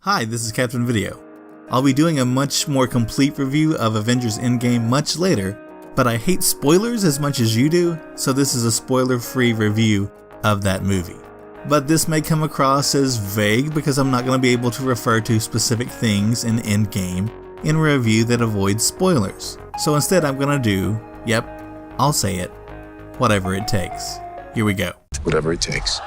Hi, this is Captain Video. I'll be doing a much more complete review of Avengers Endgame much later, but I hate spoilers as much as you do, so this is a spoiler-free review of that movie. But this may come across as vague because I'm not going to be able to refer to specific things in Endgame in a review that avoids spoilers. So instead I'm going to do, I'll say it, whatever it takes. Here we go. Whatever it takes.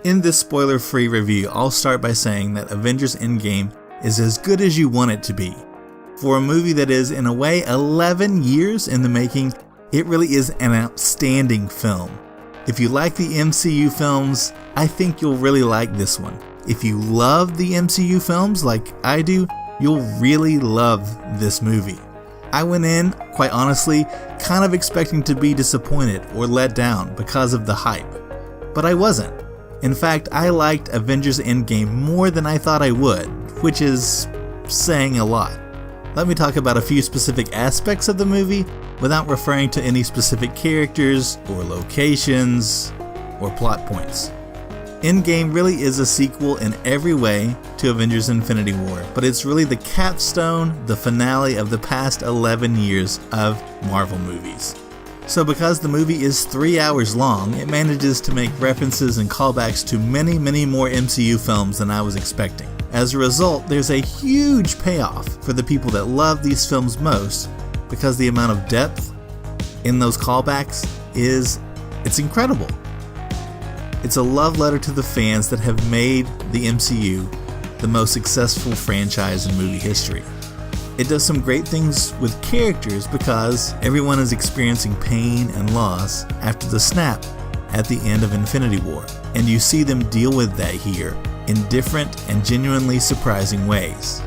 In this spoiler-free review, I'll start by saying that Avengers Endgame is as good as you want it to be. For a movie that is, in a way, 11 years in the making, it really is an outstanding film. If you like the MCU films, I think you'll really like this one. If you love the MCU films like I do, you'll really love this movie. I went in, quite honestly, kind of expecting to be disappointed or let down because of the hype. But I wasn't. In fact, I liked Avengers Endgame more than I thought I would, which is saying a lot. Let me talk about a few specific aspects of the movie without referring to any specific characters or locations or plot points. Endgame really is a sequel in every way to Avengers Infinity War, but it's really the capstone, the finale of the past 11 years of Marvel movies. So because the movie is 3 hours long, it manages to make references and callbacks to many, many more MCU films than I was expecting. As a result, there's a huge payoff for the people that love these films most, because the amount of depth in those callbacks it's incredible. It's a love letter to the fans that have made the MCU the most successful franchise in movie history. It does some great things with characters because everyone is experiencing pain and loss after the snap at the end of Infinity War, and you see them deal with that here in different and genuinely surprising ways.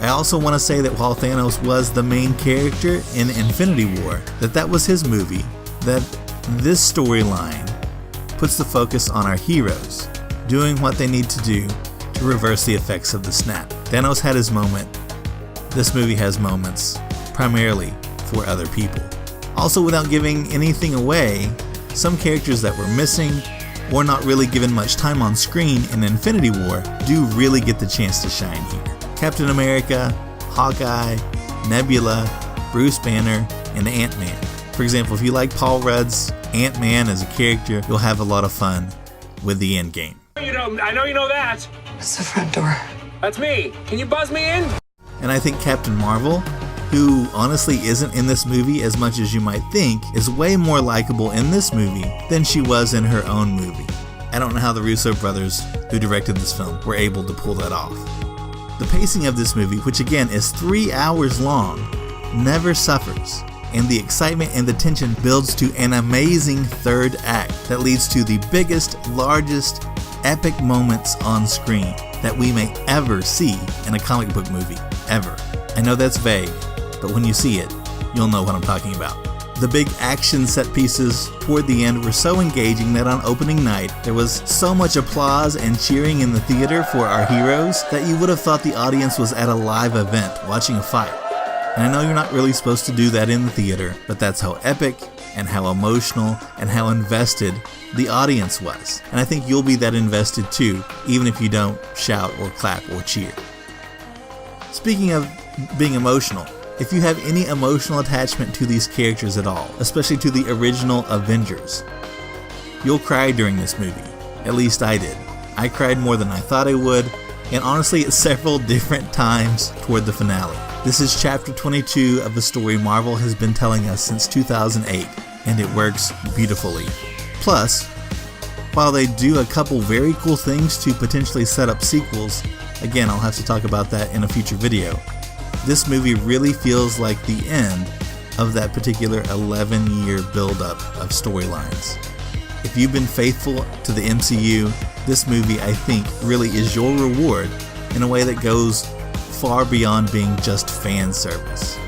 I also want to say that while Thanos was the main character in Infinity War, that was his movie, that this storyline puts the focus on our heroes, doing what they need to do to reverse the effects of the snap. Thanos had his moment. This movie has moments, primarily for other people. Also, without giving anything away, some characters that were missing or not really given much time on screen in Infinity War do really get the chance to shine here. Captain America, Hawkeye, Nebula, Bruce Banner, and Ant-Man. For example, if you like Paul Rudd's Ant-Man as a character, you'll have a lot of fun with the Endgame. I know you know that. It's the front door. That's me. Can you buzz me in? And I think Captain Marvel, who honestly isn't in this movie as much as you might think, is way more likable in this movie than she was in her own movie. I don't know how the Russo brothers, who directed this film, were able to pull that off. The pacing of this movie, which again is 3 hours long, never suffers, and the excitement and the tension builds to an amazing third act that leads to the biggest, largest, epic moments on screen that we may ever see in a comic book movie, ever. I know that's vague, but when you see it, you'll know what I'm talking about. The big action set pieces toward the end were so engaging that on opening night, there was so much applause and cheering in the theater for our heroes that you would have thought the audience was at a live event watching a fight. And I know you're not really supposed to do that in the theater, but that's how epic and how emotional and how invested the audience was. And I think you'll be that invested too, even if you don't shout or clap or cheer. Speaking of being emotional, if you have any emotional attachment to these characters at all, especially to the original Avengers, you'll cry during this movie. At least I did. I cried more than I thought I would, and honestly at several different times toward the finale. This is chapter 22 of a story Marvel has been telling us since 2008, and it works beautifully. Plus, while they do a couple very cool things to potentially set up sequels, again, I'll have to talk about that in a future video, this movie really feels like the end of that particular 11-year build-up of storylines. If you've been faithful to the MCU, this movie, I think, really is your reward in a way that goes far beyond being just fan service.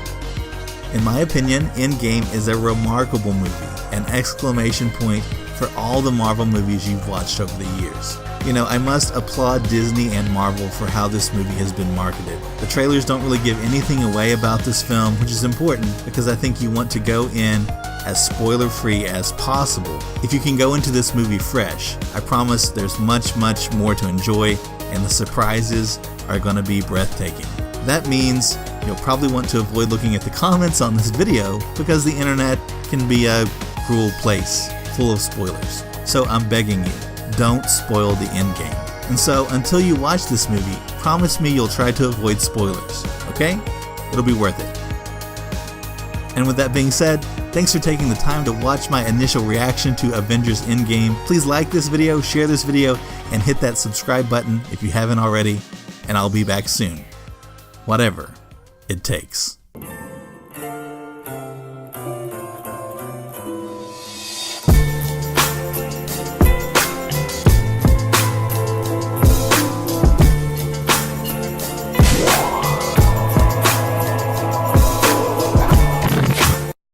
In my opinion, Endgame is a remarkable movie, an exclamation point for all the Marvel movies you've watched over the years. You know, I must applaud Disney and Marvel for how this movie has been marketed. The trailers don't really give anything away about this film, which is important because I think you want to go in as spoiler-free as possible. If you can go into this movie fresh, I promise there's much more to enjoy, and the surprises are going to be breathtaking. That means you'll probably want to avoid looking at the comments on this video because the internet can be a cruel place full of spoilers. So I'm begging you, don't spoil the endgame. And so until you watch this movie, promise me you'll try to avoid spoilers, okay? It'll be worth it. And with that being said, thanks for taking the time to watch my initial reaction to Avengers Endgame. Please like this video, share this video, and hit that subscribe button if you haven't already, and I'll be back soon. Whatever it takes.